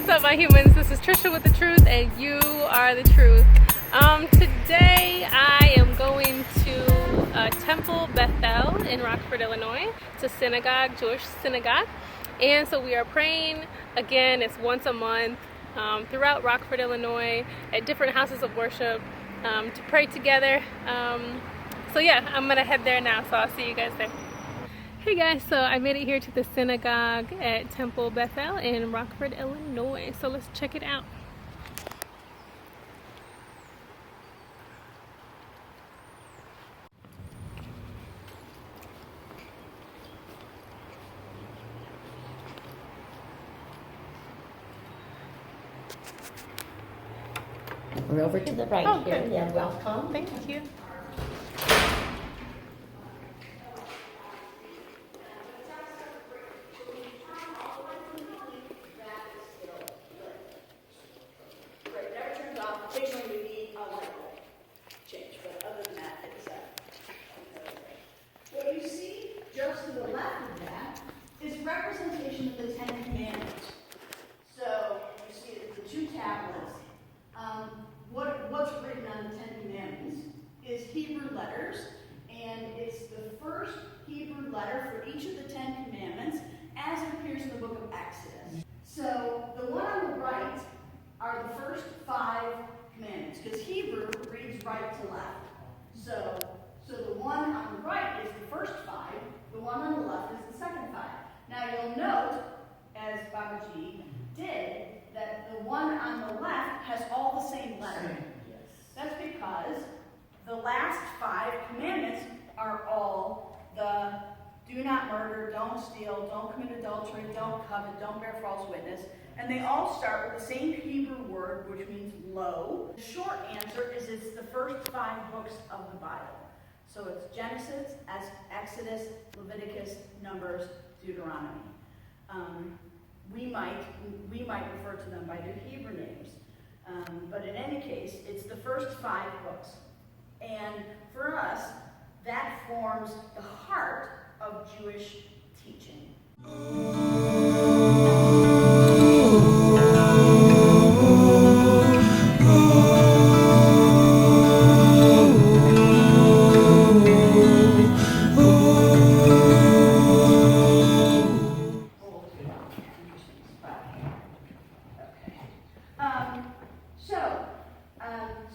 What's up, my humans? This is Tricia with the truth, and you are the truth. Today I am going to Temple Beth El in Rockford, Illinois. It's a synagogue, Jewish synagogue. And so we are praying, again, it's once a month, throughout Rockford, Illinois, at different houses of worship, to pray together. So yeah, I'm gonna head there now, so I'll see you guys there. Hey guys, so I made it here to the synagogue at Temple Beth El in Rockford, Illinois. So let's check it out. We're over to the right here. Okay. Yeah, welcome. Thank you. Occasionally we need a light bulb change, but other than that, it's what you see just to the left of that is representation of the Ten Commandments. So you see the two tablets. What's written on the Ten Commandments is Hebrew letters, and it's the first Hebrew letter for each of the Ten Commandments as it appears in the book of Exodus. So the one on the right are the first 5 commandments, because Hebrew reads right to left. So the one on the right is the first 5, the one on the left is the second 5. Now you'll note, as Babaji did, that the one on the left has all the same letter. Yes. That's because the last 5 commandments are all the do not murder, don't steal, don't commit adultery, don't covet, don't bear false witness. And they all start with the same Hebrew word, which means lo. The short answer is it's the first 5 books of the Bible. So it's Genesis, Exodus, Leviticus, Numbers, Deuteronomy. We might refer to them by their Hebrew names. But in any case, it's the first 5 books. And for us, that forms the heart of Jewish teaching.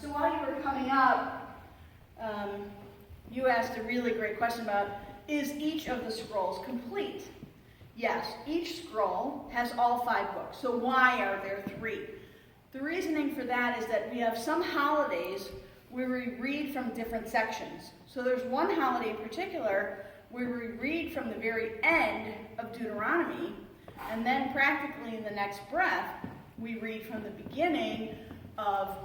So while you were coming up, you asked a really great question about, is each of the scrolls complete? Yes, each scroll has all 5 books. So why are there 3? The reasoning for that is that we have some holidays where we read from different sections. So there's one holiday in particular where we read from the very end of Deuteronomy, and then practically in the next breath, we read from the beginning of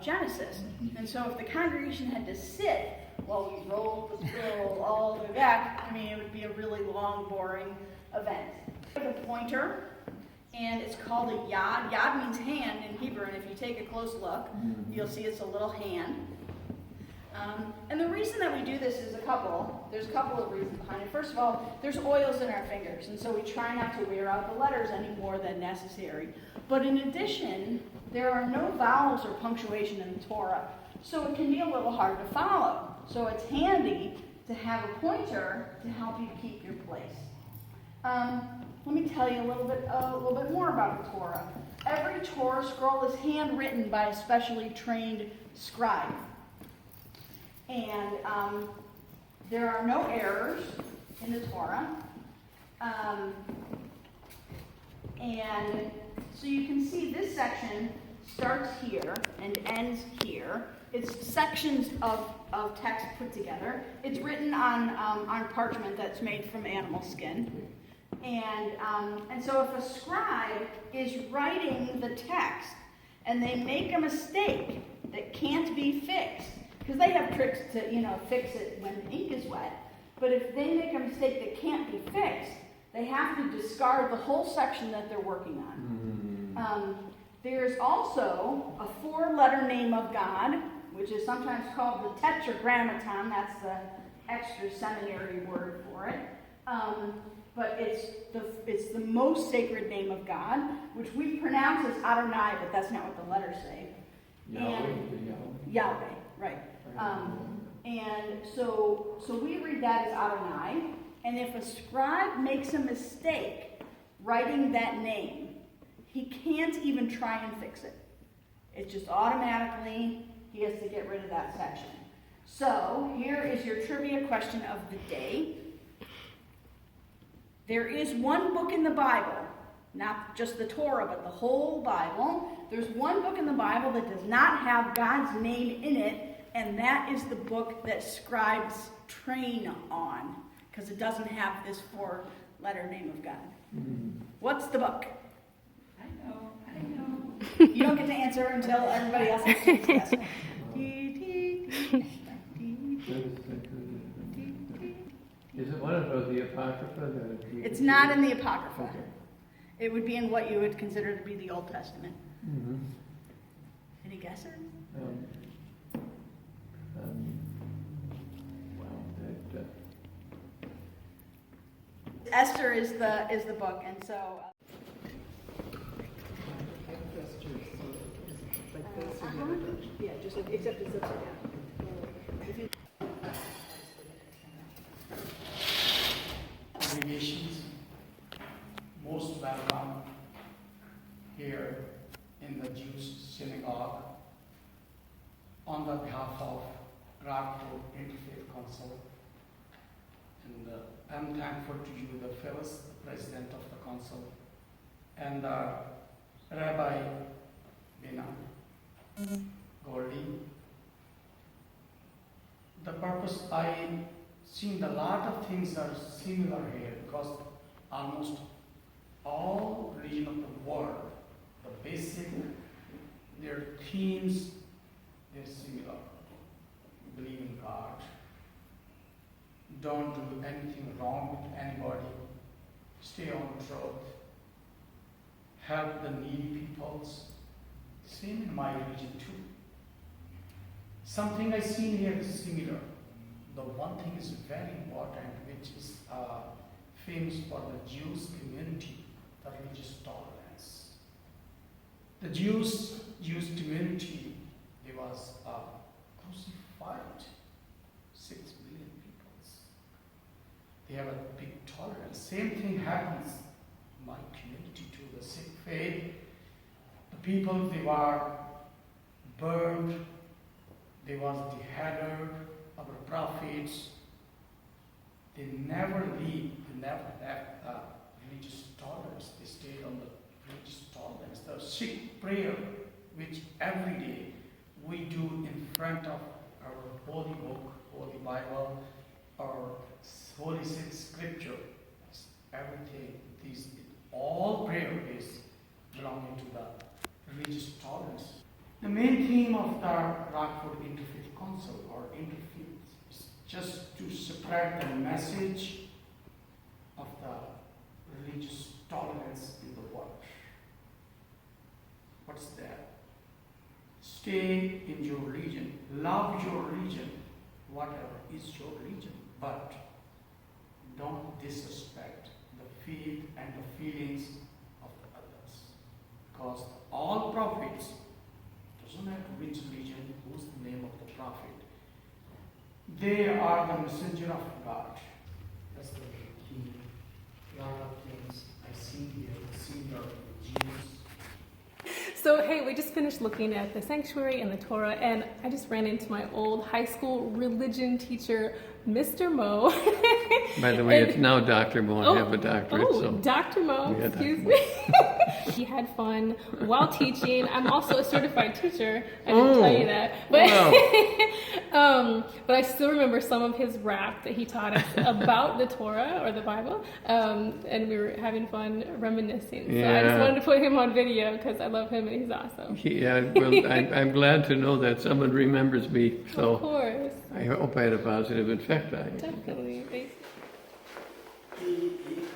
Genesis. And so if the congregation had to sit while we rolled the scroll all the way back, I mean, it would be a really long, boring event. We have a pointer, and it's called a yad. Yad means hand in Hebrew, and if you take a close look, you'll see it's a little hand. And the reason that we do this is there's a couple of reasons behind it. First of all, there's oils in our fingers, and so we try not to wear out the letters any more than necessary. But in addition, there are no vowels or punctuation in the Torah, so it can be a little hard to follow. So it's handy to have a pointer to help you keep your place. Let me tell you a little bit more about the Torah. Every Torah scroll is handwritten by a specially trained scribe. And there are no errors in the Torah. And so you can see this section starts here and ends here. It's sections of text put together. It's written on parchment that's made from animal skin. And so if a scribe is writing the text and they make a mistake that can't be fixed, because they have tricks to, fix it when the ink is wet, but if they make a mistake that can't be fixed, they have to discard the whole section that they're working on. There's also a 4-letter name of God, which is sometimes called the Tetragrammaton. That's the extra seminary word for it. but it's the most sacred name of God, which we pronounce as Adonai, but that's not what the letters say. Yahweh, right. And so we read that as Adonai, and if a scribe makes a mistake writing that name, he can't even try and fix it. It's just automatically, he has to get rid of that section. So here is your trivia question of the day. There is one book in the Bible, not just the Torah, but the whole Bible. There's one book in the Bible that does not have God's name in it, and that is the book that scribes train on, because it doesn't have this 4-letter name of God. What's the book? I know. You don't get to answer until everybody else has to guess. Is it one of the Apocrypha? It's not in the Apocrypha. Okay. It would be in what you would consider to be the Old Testament. Mm-hmm. Any guesses? Esther is the book, and so. Yeah, just except it's upside down. Congregations, most welcome here in the Jewish synagogue on the behalf of Rockford Interfaith Council. And I'm thankful to you, the Phyllis, the president of the council, and Rabbi Bina Goldie. The purpose, I seen a lot of things are similar here because almost all region of the world, the basic, their themes, they're similar. Believe in God. Don't do anything wrong with anybody. Stay on truth. Help the needy peoples. Same in my religion too. Something I seen here is similar. The one thing is very important, which is famous for the Jewish community, the religious tolerance. The Jewish community, they was crucified 6 million people. They have a big tolerance. Same thing happens in my community too. The Sikh faith, the people, they were burned, they was beheaded. Our prophets, they never leave, they never have religious tolerance. They stayed on the religious tolerance. The Sikh prayer, which every day we do in front of our holy book, holy Bible, our holy Sikh scripture, everything, all prayer is belonging to the religious tolerance. The main theme of the Rockford Interfaith Council, or Interfaith, is just to spread the message of the religious tolerance in the world. What's that? Stay in your religion, love your religion, whatever is your religion, but don't disrespect the faith and the feelings of the others. Because all prophets, doesn't matter which religion, who's the name of the prophet, they are the messenger of God. That's the key. A lot of things I see here, similar in Jesus. So hey, we just finished looking at the sanctuary and the Torah, and I just ran into my old high school religion teacher, Mr. Mo. By the way, it's now Dr. Mo. I have a doctorate. Oh, so. Dr. Mo, Yeah, excuse me. He had fun while teaching. I'm also a certified teacher. I didn't tell you that. But, wow. But I still remember some of his rap that he taught us about the Torah or the Bible. And we were having fun reminiscing. So I just wanted to put him on video because I love him and he's awesome. Yeah, well, I'm glad to know that someone remembers me. So of course. I hope I had a positive effect on you. Definitely. Thank you.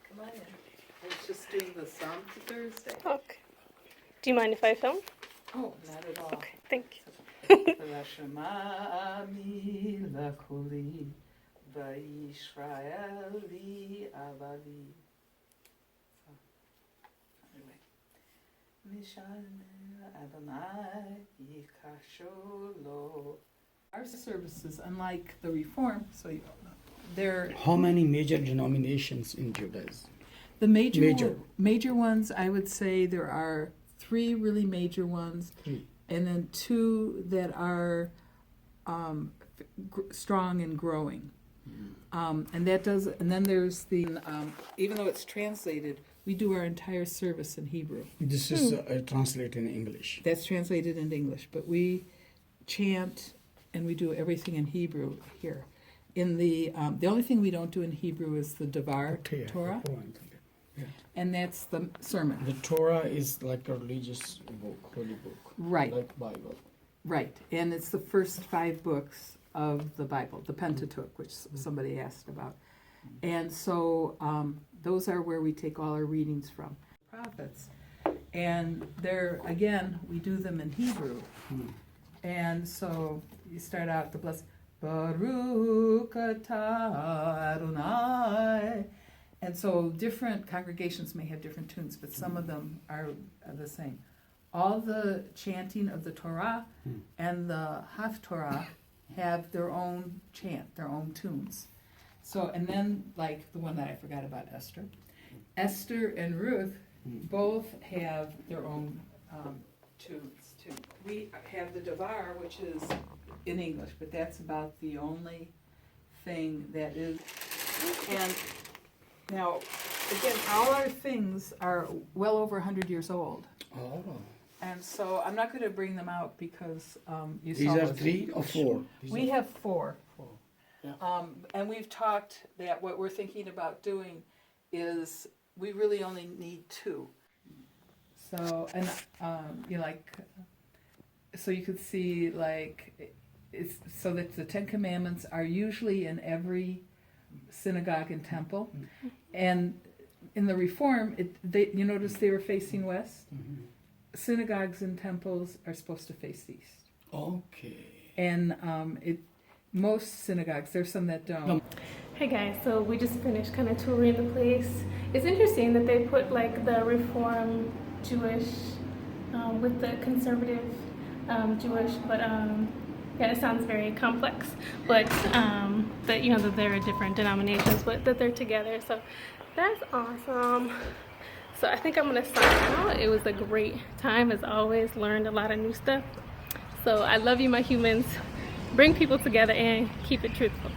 Come on in. I was just doing the song for Thursday. Okay. Do you mind if I film? Oh, not at all. Okay, thank you. Our services, unlike the Reform, they're How many major denominations in Judaism? the Major. major ones. I would say there are 3 really major ones, 3. and then 2 that are strong and growing. And then there's the even though it's translated, we do our entire service in Hebrew. This is translated in English. That's translated into English, but we chant and we do everything in Hebrew here. In the only thing we don't do in Hebrew is the Devar Torah, and that's the sermon. The Torah is like a religious book, holy book, Right, like Bible. right, and it's the first 5 books of the Bible, the Pentateuch, which somebody asked about, and so those are where we take all our readings from. Prophets, and there again we do them in Hebrew, and so you start out the blessed Baruch atah Adonai. And so different congregations may have different tunes, but some of them are the same. All the chanting of the Torah and the Haftorah have their own chant, their own tunes. So, and then like the one that I forgot about, Esther. Esther and Ruth both have their own tunes too. We have the Devar, which is in English, but that's about the only thing that is. And now, again, all our things are well over 100 years old. Oh. And so I'm not going to bring them out because you These saw are those. 3 or 4? We have 4. Yeah. And we've talked that what we're thinking about doing is we really only need 2. So, and so you could see it's so that the 10 Commandments are usually in every synagogue and temple, and in the Reform, you notice they were facing west. Synagogues and temples are supposed to face east. Okay. And most synagogues, there's some that don't. Hey guys, so we just finished kind of touring the place. It's interesting that they put like the Reform Jewish with the conservative Jewish, but yeah, it sounds very complex. But that that there are different denominations, but that they're together. So that's awesome. So I think I'm gonna sign out. It was a great time as always. Learned a lot of new stuff. So I love you, my humans. Bring people together and keep it truthful.